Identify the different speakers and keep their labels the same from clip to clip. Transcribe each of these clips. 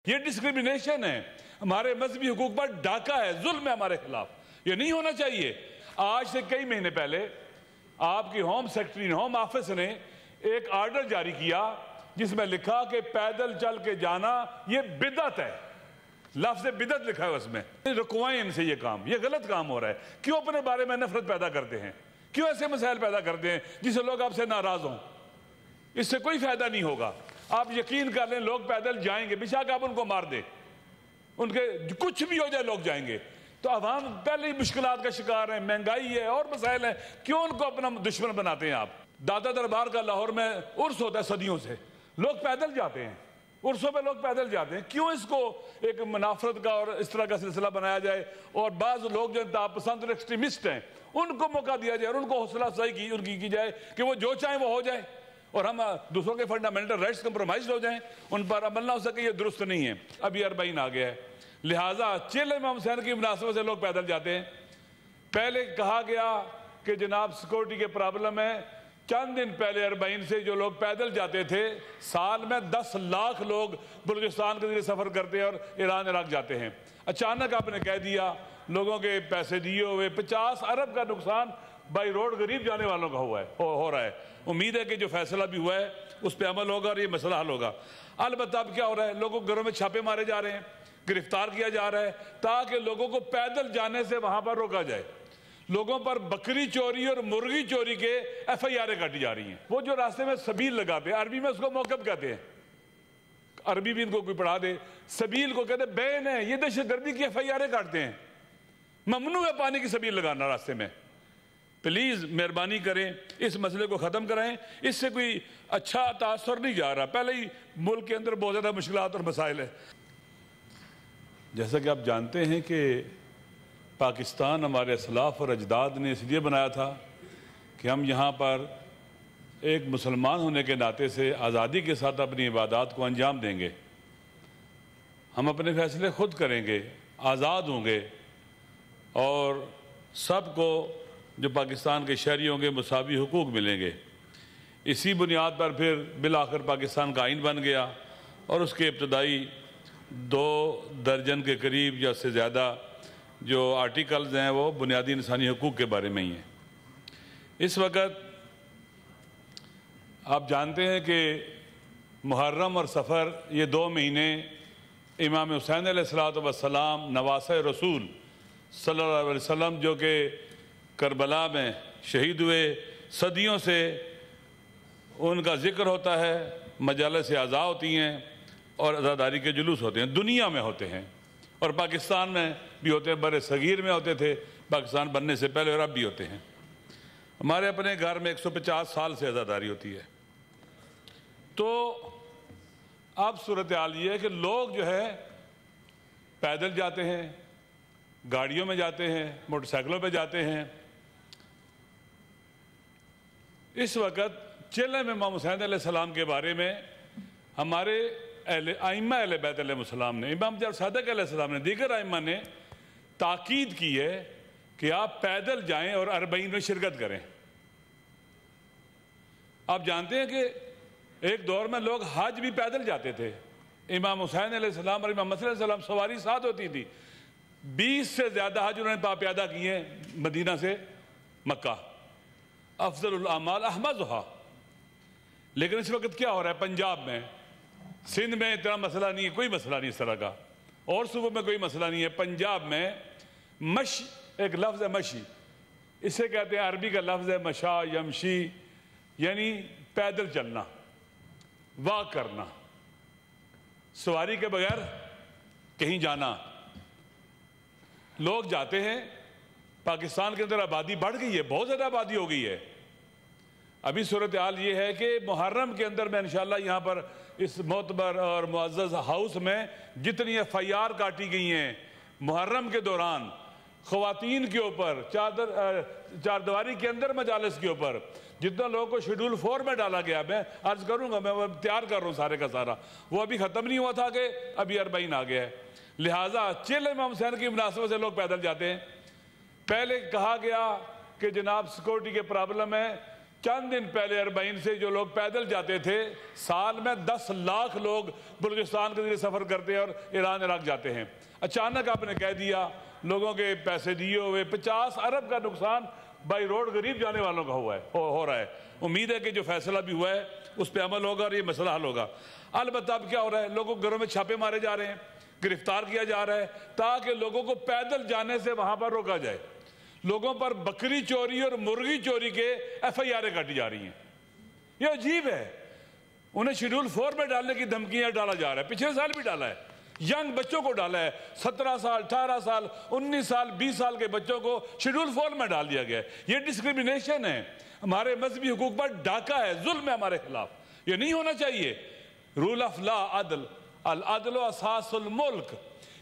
Speaker 1: یہ ڈسکریمنیشن ہے، ہمارے مذہبی حقوق پر ڈاکہ ہے، ظلم ہے ہمارے خلاف، یہ نہیں ہونا چاہیے۔ آج سے کئی مہینے پہلے آپ کی ہوم سیکرٹری نے، ہوم آفس نے ایک آرڈر جاری کیا جس میں لکھا کہ پیدل چل کے جانا یہ بدعت ہے، لفظ بدعت لکھا ہے اس میں۔ رکوائیں ان سے یہ کام، یہ غلط کام ہو رہا ہے۔ کیوں اپنے بارے میں نفرت پیدا کرتے ہیں؟ کیوں ایسے مسائل پیدا کرتے ہیں جس سے لوگ آپ سے ناراض ہوں؟ اس سے کوئی فائدہ نہیں ہوگا۔ آپ یقین کر لیں لوگ پیدل جائیں گے، بے شک آپ ان کو مار دیں، ان کے کچھ بھی ہو جائے لوگ جائیں گے۔ تو عوام پہلے ہی مشکلات کا شکار ہیں، مہنگائی ہے اور مسائل ہیں، کیوں ان کو اپنا دشمن بناتے ہیں آپ؟ دادا دربار کا لاہور میں عرس ہوتا ہے صدیوں سے، لوگ پیدل جاتے ہیں، عرسوں پہ لوگ پیدل جاتے ہیں، کیوں اس کو ایک منافرت کا اور اس طرح کا سلسلہ بنایا جائے؟ اور بعض لوگ جو انتہا پسند اور ایکسٹریمسٹ ہیں ان کو موقع دیا جائے اور ان کو حوصلہ افزائی ان کی جائے کہ وہ جو چاہیں وہ ہو جائے، اور ہم دوسروں کے فنڈامنٹل رائٹس کمپرومائز ہو جائیں، ان پر عمل نہ ہو سکے، یہ درست نہیں ہے۔ ابھی 40 آ گیا ہے، لہٰذا چل امام حسین کی مناسبت سے لوگ پیدل جاتے ہیں۔ پہلے کہا گیا کہ جناب سیکورٹی کے پرابلم ہے، چند دن پہلے 40 سے جو لوگ پیدل جاتے تھے، سال میں 10 لاکھ لوگ بلوچستان کے ذریعے سفر کرتے ہیں اور ایران عراق جاتے ہیں۔ اچانک آپ نے کہہ دیا لوگوں کے پیسے دیے ہوئے 50 ارب کا نقصان بائی روڈ غریب جانے والوں کا ہو رہا ہے۔ امید ہے کہ جو فیصلہ بھی ہوا ہے اس پہ عمل ہوگا اور یہ مسئلہ حل ہوگا۔ البتہ اب کیا ہو رہا ہے، لوگوں کے گھروں میں چھاپے مارے جا رہے ہیں، گرفتار کیا جا رہا ہے تاکہ لوگوں کو پیدل جانے سے وہاں پر روکا جائے۔ لوگوں پر بکری چوری اور مرغی چوری کے FIR کاٹی جا رہی ہیں۔ وہ جو راستے میں سبیل لگاتے ہیں، عربی میں اس کو موقف کہتے ہیں، عربی بھی ان کو کوئی پڑھا دے، سبیل کو کہتے ہیں بین ہے، یہ دہشت گردی کی FIR کاٹتے ہیں۔ ممنوع ہے پانی کی سبیل لگانا راستے میں۔ پلیز مہربانی کریں اس مسئلے کو ختم کریں، اس سے کوئی اچھا تاثر نہیں جا رہا، پہلے ہی ملک کے اندر بہت زیادہ مشکلات اور مسائل ہیں۔ جیسا کہ آپ جانتے ہیں کہ پاکستان ہمارے اسلاف اور اجداد نے اس لیے بنایا تھا کہ ہم یہاں پر ایک مسلمان ہونے کے ناطے سے آزادی کے ساتھ اپنی عبادات کو انجام دیں گے، ہم اپنے فیصلے خود کریں گے، آزاد ہوں گے، اور سب کو جو پاکستان کے شہری ہوں گے مساوی حقوق ملیں گے۔ اسی بنیاد پر پھر بالآخر پاکستان کا آئین بن گیا، اور اس کے ابتدائی 2 درجن کے قریب یا اس سے زیادہ جو آرٹیکلز ہیں وہ بنیادی انسانی حقوق کے بارے میں ہی ہیں۔ اس وقت آپ جانتے ہیں کہ محرم اور سفر یہ 2 مہینے امام حسین علیہ السلام نواسہ رسول صلی اللہ علیہ وسلم جو کہ کربلا میں شہید ہوئے، صدیوں سے ان کا ذکر ہوتا ہے، مجالس اعزاء ہوتی ہیں اور عزاداری کے جلوس ہوتے ہیں، دنیا میں ہوتے ہیں، اور پاکستان میں بھی ہوتے ہیں، بر صغیر میں ہوتے تھے پاکستان بننے سے پہلے، اور اب بھی ہوتے ہیں۔ ہمارے اپنے گھر میں 150 سال سے عزاداری ہوتی ہے۔ تو اب صورتحال یہ ہے کہ لوگ جو ہے پیدل جاتے ہیں، گاڑیوں میں جاتے ہیں، موٹر سائیکلوں پہ جاتے ہیں۔ اس وقت چلے امام حسین علیہ السلام کے بارے میں ہمارے ائمہ اہل بیت علیہ السلام نے، امام جعفر صادق علیہ السلام نے، دیگر ائمہ نے تاکید کی ہے کہ آپ پیدل جائیں اور 40 میں شرکت کریں۔ آپ جانتے ہیں کہ ایک دور میں لوگ حج بھی پیدل جاتے تھے، امام حسین علیہ السلام اور امام حسن علیہ السلام سواری ساتھ ہوتی تھی۔ 20 سے زیادہ حج انہوں نے پیادہ کیے ہیں مدینہ سے مکہ، افضل الاعمال احمدھا۔ لیکن اس وقت کیا ہو رہا ہے پنجاب میں، سندھ میں اتنا مسئلہ نہیں ہے، کوئی مسئلہ نہیں اس طرح کا، اور صوبوں میں کوئی مسئلہ نہیں ہے۔ پنجاب میں مشی ایک لفظ ہے، مشی، اسے کہتے ہیں، عربی کا لفظ ہے مشا یمشی، یعنی پیدل چلنا، واک کرنا، سواری کے بغیر کہیں جانا۔ لوگ جاتے ہیں، پاکستان کے اندر آبادی بڑھ گئی ہے، بہت زیادہ آبادی ہو گئی ہے۔ ابھی صورتحال یہ ہے کہ محرم کے اندر میں انشاءاللہ یہاں پر اس معتبر اور معزز ہاؤس میں جتنی FIR کاٹی گئی ہیں محرم کے دوران، خواتین کے اوپر، چاردواری کے اندر مجالس کے اوپر، جتنا لوگوں کو شیڈول 4 میں ڈالا گیا، میں عرض کروں گا، میں وہ تیار کر رہا ہوں سارے کا سارا، وہ ابھی ختم نہیں ہوا تھا کہ ابھی 40 آ گیا ہے۔ لہٰذا چل امام حسین کی مناسبت سے لوگ پیدل جاتے ہیں۔ پہلے کہا گیا کہ جناب سیکورٹی کے پرابلم ہے، چند دن پہلے اربعین سے جو لوگ پیدل جاتے تھے، سال میں 10 لاکھ لوگ بلوچستان کے ذریعے سفر کرتے ہیں اور ایران عراق جاتے ہیں۔ اچانک آپ نے کہہ دیا لوگوں کے پیسے دیے ہوئے 50 ارب کا نقصان بائی روڈ غریب جانے والوں کا ہو رہا ہے۔ امید ہے کہ جو فیصلہ بھی ہوا ہے اس پہ عمل ہوگا اور یہ مسئلہ حل ہوگا۔ البتہ اب کیا ہو رہا ہے، لوگوں کے گھروں میں چھاپے مارے جا رہے ہیں، گرفتار کیا جا رہا ہے تاکہ لوگوں کو پیدل جانے سے وہاں پر روکا جائے۔ لوگوں پر بکری چوری اور مرغی چوری کے FIR کاٹی جا رہی ہیں۔ یہ عجیب ہے، انہیں شیڈول 4 میں ڈالنے کی دھمکیاں ڈالا جا رہا ہے، پچھلے سال بھی ڈالا ہے، ینگ بچوں کو ڈالا ہے، 17 سال 18 سال 19 سال 20 سال کے بچوں کو شیڈول 4 میں ڈال دیا گیا ہے۔ یہ ڈسکریمنیشن ہے، ہمارے مذہبی حقوق پر ڈاکہ ہے، ظلم ہے ہمارے خلاف، یہ نہیں ہونا چاہیے۔ رول آف لا عدل، العدل و اساس الملک،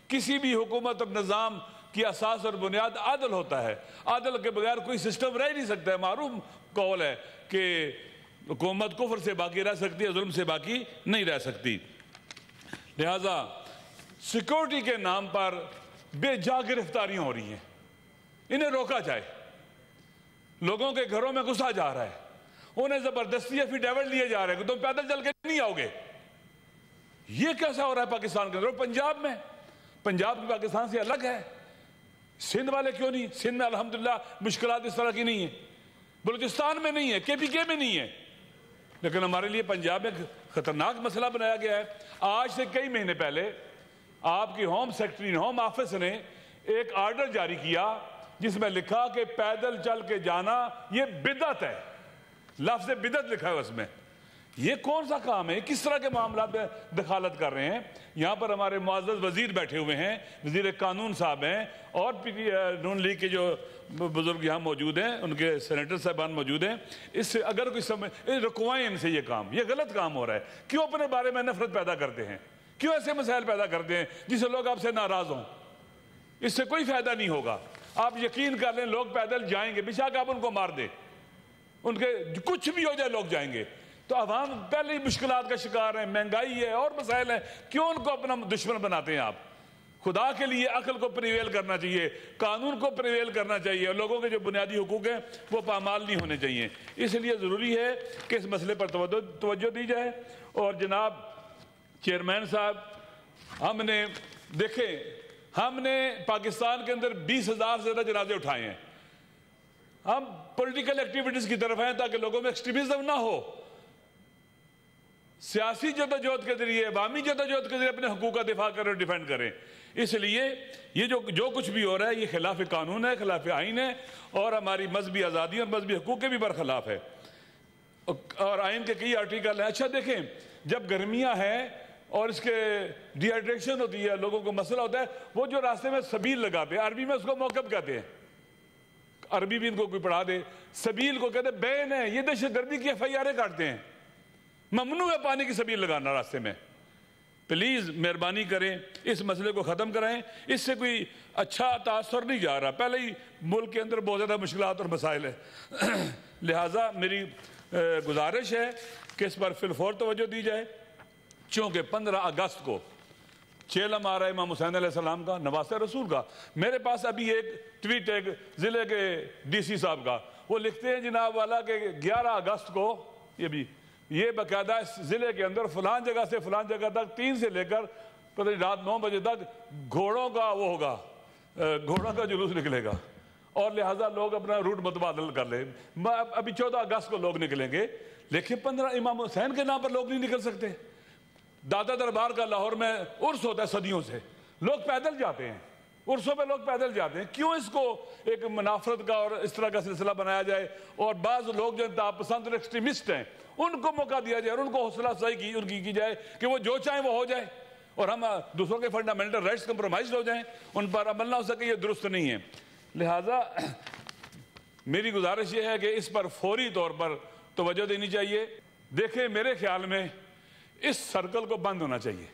Speaker 1: کسی بھی حکومت اور نظام کی اساس اور بنیاد عدل ہوتا ہے، عدل کے بغیر کوئی سسٹم رہ نہیں سکتا ہے۔ معروف قول ہے کہ حکومت کفر سے باقی رہ سکتی ہے، ظلم سے باقی نہیں رہ سکتی۔ لہذا سیکورٹی کے نام پر بے جا گرفتاریاں ہو رہی ہیں، انہیں روکا جائے۔ لوگوں کے گھروں میں گھسا جا رہا ہے، انہیں زبردستی ایفیڈیوٹ لیے جا رہے ہیں کہ تم پیدل چل کے نہیں آؤ گے۔ یہ کیسا ہو رہا ہے پاکستان کے اندر؟ پنجاب میں، پنجاب کی پاکستان سے الگ ہے، سندھ والے کیوں نہیں؟ سندھ میں الحمدللہ مشکلات اس طرح کی نہیں ہیں، بلوچستان میں نہیں ہے، KPK میں نہیں ہے، لیکن ہمارے لیے پنجاب میں خطرناک مسئلہ بنایا گیا ہے۔ آج سے کئی مہینے پہلے آپ کی ہوم سیکرٹری ہوم آفس نے ایک آرڈر جاری کیا جس میں لکھا کہ پیدل چل کے جانا یہ بدعت ہے، لفظ بدعت لکھا ہے اس میں۔ یہ کون سا کام ہے؟ کس طرح کے معاملات میں دخالت کر رہے ہیں؟ یہاں پر ہمارے معزز وزیر بیٹھے ہوئے ہیں، وزیر قانون صاحب ہیں، اور نون لیگ کے جو بزرگ یہاں موجود ہیں، ان کے سینیٹر صاحبان موجود ہیں۔ اس سے اگر کوئی رکوائیں ان سے، یہ کام یہ غلط کام ہو رہا ہے۔ کیوں اپنے بارے میں نفرت پیدا کرتے ہیں؟ کیوں ایسے مسائل پیدا کرتے ہیں جس سے لوگ آپ سے ناراض ہوں؟ اس سے کوئی فائدہ نہیں ہوگا۔ آپ یقین کر لیں لوگ پیدل جائیں گے، بے شک آپ ان کو مار دیں، ان کے کچھ بھی ہو جائے لوگ جائیں گے۔ تو عوام پہلے ہی مشکلات کا شکار ہیں، مہنگائی ہے اور مسائل ہیں، کیوں ان کو اپنا دشمن بناتے ہیں آپ؟ خدا کے لیے عقل کو پریویل کرنا چاہیے، قانون کو پریویل کرنا چاہیے، اور لوگوں کے جو بنیادی حقوق ہیں وہ پامال نہیں ہونے چاہیے۔ اس لیے ضروری ہے کہ اس مسئلے پر توجہ دی جائے۔ اور جناب چیئرمین صاحب، ہم نے پاکستان کے اندر 20,000 سے زیادہ جنازے اٹھائے ہیں۔ ہم پولیٹیکل ایکٹیویٹیز کی طرف ہیں تاکہ لوگوں میں ایکسٹریمزم نہ ہو، سیاسی جدوجہد کے ذریعے، عوامی جدوجہد کے ذریعے اپنے حقوق کا دفاع کریں اور ڈیفینڈ کریں۔ اس لیے یہ جو کچھ بھی ہو رہا ہے یہ خلاف قانون ہے، خلاف آئین ہے، اور ہماری مذہبی آزادی اور مذہبی حقوق کے بھی برخلاف ہے، اور آئین کے کئی آرٹیکل ہیں۔ اچھا دیکھیں، جب گرمیاں ہیں اور اس کے ڈی ہائیڈریشن ہوتی ہے، لوگوں کو مسئلہ ہوتا ہے، وہ جو راستے میں سبیل لگاتے ہیں، عربی میں اس کو موقف کہتے ہیں، عربی بھی ان کو کوئی پڑھا دے، سبیل کو کہتے ہیں بین ہے، یہ دہشت گردی کی FIR کاٹتے ہیں۔ ممنوع ہے پانی کی سبیل لگانا راستے میں۔ پلیز مہربانی کریں اس مسئلے کو ختم کرائیں، اس سے کوئی اچھا تاثر نہیں جا رہا، پہلے ہی ملک کے اندر بہت زیادہ مشکلات اور مسائل ہیں۔ لہٰذا میری گزارش ہے کہ اس پر فی الفور توجہ دی جائے، چونکہ 15 اگست کو چیلم آ رہا ہے امام حسین علیہ السلام کا، نواسہ رسول کا۔ میرے پاس ابھی ایک ٹویٹ ہے ضلع کے DC صاحب کا، وہ لکھتے ہیں جناب والا کہ 11 اگست کو یہ باقاعدہ ضلع کے اندر فلان جگہ سے فلان جگہ تک 3 سے لے کر پتہ نہیں رات 9 بجے تک گھوڑوں کا وہ ہوگا، گھوڑوں کا جلوس نکلے گا، اور لہٰذا لوگ اپنا روٹ متبادل کر لیں۔ ابھی 14 اگست کو لوگ نکلیں گے، لیکن 15 امام حسین کے نام پر لوگ نہیں نکل سکتے۔ دادا دربار کا لاہور میں عرس ہوتا ہے صدیوں سے، لوگ پیدل جاتے ہیں، عرسوں پہ لوگ پیدل جاتے ہیں، کیوں اس کو ایک منافرت کا اور اس طرح کا سلسلہ بنایا جائے؟ اور بعض لوگ جو انتہا پسند اور ایکسٹریمسٹ ہیں ان کو موقع دیا جائے اور ان کو حوصلہ افزائی ان کی جائے کہ وہ جو چاہیں وہ ہو جائے، اور ہم دوسروں کے فنڈامنٹل رائٹس کمپرومائز ہو جائیں، ان پر عمل نہ ہو سکے، یہ درست نہیں ہے۔ لہٰذا میری گزارش یہ ہے کہ اس پر فوری طور پر توجہ دینی چاہیے۔ دیکھیں میرے خیال میں اس سرکل کو بند ہونا چاہیے،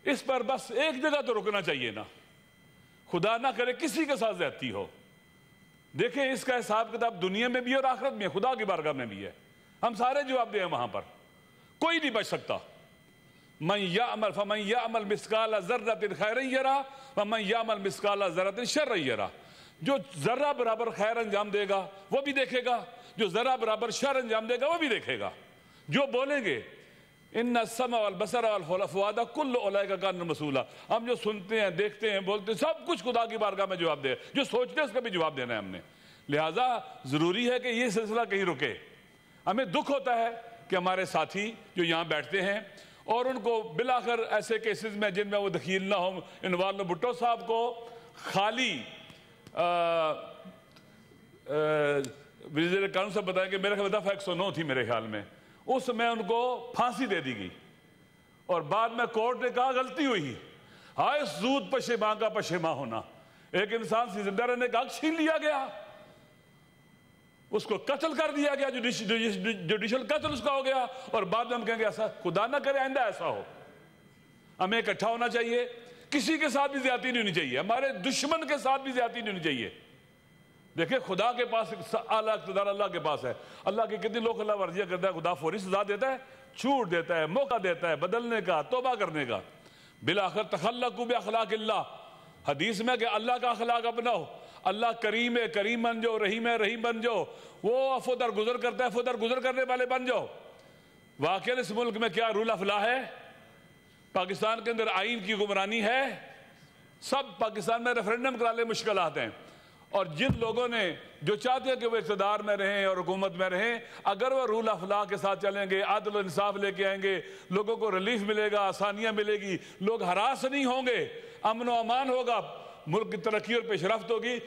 Speaker 1: اس پر بس ایک جگہ تو رکنا چاہیے نا، خدا نہ کرے کسی کے ساتھ زیادتی ہو۔ دیکھیں اس کا حساب کتاب دنیا میں بھی اور آخرت میں، خدا کی بارگاہ میں بھی ہے، ہم سارے جواب دیں وہاں پر، کوئی نہیں بچ سکتا۔ فمن یعمل مثقال ذرۃ خیرا یرہ ومن یعمل مثقال ذرۃ شرا یرہ، جو ذرہ برابر خیر انجام دے گا وہ بھی دیکھے گا، جو ذرا برابر شر انجام دے گا وہ بھی دیکھے گا. جو بولیں گے ان السمع والبصر والفؤاد کل اولئک کان مسئولا، ہم جو سنتے ہیں دیکھتے ہیں بولتے ہیں سب کچھ خدا کی بارگاہ میں جواب دے، جو سوچتے ہیں اس کا بھی جواب دینا ہے ہم نے. لہٰذا ضروری ہے کہ یہ سلسلہ کہیں رکے. ہمیں دکھ ہوتا ہے کہ ہمارے ساتھی جو یہاں بیٹھتے ہیں اور ان کو بالآخر ایسے کیسز میں جن میں وہ دخیل نہ ہوں، انوار بھٹو صاحب کو خالی وزیر قانون صاحب بتائیں کہ میرے خیال دفعہ 109 تھی میرے خیال میں، اس میں ان کو پھانسی دے دی گئی اور بعد میں کورٹ نے کہا غلطی ہوئی. ہائے زود پشیماں کا پشیماں ہونا. ایک انسان سے زندہ رہنے کا حق چھین لیا گیا، اس کو قتل کر دیا گیا، جوڈیشل قتل اس کا ہو گیا، اور بعد میں ہم کہیں گے ایسا خدا نہ کرے آئندہ ایسا ہو. ہمیں اکٹھا ہونا چاہیے، کسی کے ساتھ بھی زیادتی نہیں ہونی چاہیے، ہمارے دشمن کے ساتھ بھی زیادتی نہیں ہونی چاہیے. دیکھیں خدا کے پاس اعلیٰ اقتدار اللہ کے پاس ہے. اللہ کی کتنی لوگ اللہ ورزیاں کرتا ہے، خدا فوری سزا دیتا ہے، چھوٹ دیتا ہے، موقع دیتا ہے بدلنے کا، توبہ کرنے کا. بالآخر تخلقوا باخلاق اللہ، حدیث میں کہ اللہ کا اخلاق اپناؤ. اللہ کریم ہے، کریم بن جاؤ، رحیم ہے، رحیم بن جاؤ. وہ عفو در گزر کرتا ہے، عفو در گزر کرنے والے بن جاؤ. واقعی اس ملک میں کیا رول آف لا ہے؟ پاکستان کے اندر آئین کی حکمرانی ہے. سب پاکستان میں ریفرنڈم کرا لے مشکلات ہیں. اور جن لوگوں نے جو چاہتے ہیں کہ وہ اقتدار میں رہیں اور حکومت میں رہیں، اگر وہ رول آف لا کے ساتھ چلیں گے، عدل و انصاف لے کے آئیں گے، لوگوں کو ریلیف ملے گا، آسانیاں ملے گی، لوگ ہراس نہیں ہوں گے، امن و امان ہوگا، ملک کی ترقی اور پیش رفت ہوگی،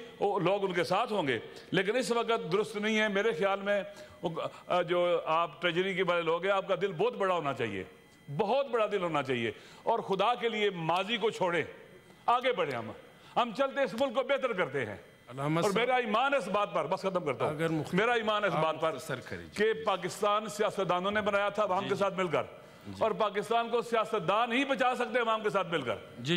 Speaker 1: لوگ ان کے ساتھ ہوں گے. لیکن اس وقت درست نہیں ہے. میرے خیال میں جو آپ ٹریجری کے والے لوگ ہیں، آپ کا دل بہت بڑا ہونا چاہیے، بہت بڑا دل ہونا چاہیے، اور خدا کے لیے ماضی کو چھوڑیں، آگے بڑھیں. ہم چلتے اس ملک کو بہتر کرتے ہیں. اور میرا ایمان اس بات پر، بس ختم کرتا ہوں، میرا ایمان اس بات پر کہ پاکستان سیاستدانوں نے بنایا تھا عوام کے ساتھ مل کر، اور پاکستان کو سیاستدان ہی بچا سکتے ہیں عوام کے ساتھ مل کر،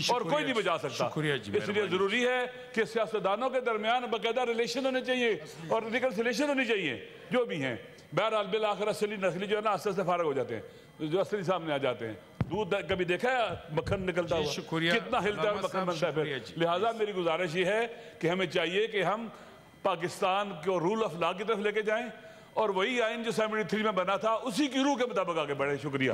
Speaker 1: اور کوئی نہیں بچا سکتا. اس لیے ضروری ہے کہ سیاستدانوں کے درمیان باقاعدہ ریلیشن ہونے چاہیے اور ریکنسیلیشن ہونی چاہیے جو بھی ہیں. بہرحال بالآخر اصلی نسلی جو ہے نا آستے سے فارغ ہو جاتے ہیں، جو اصلی سامنے آ جاتے ہیں. دودھ کبھی دیکھا ہے مکھن نکلتا ہوا کتنا ہلتا ہے مکھن بنتا ہے پھر. لہٰذا میری گزارش یہ ہے کہ ہمیں چاہیے کہ ہم پاکستان کو رول آف لا کی طرف لے کے جائیں، اور وہی آئین جو 73 میں بنا تھا اسی کی روح کے مطابق آگے بڑھیں. شکریہ.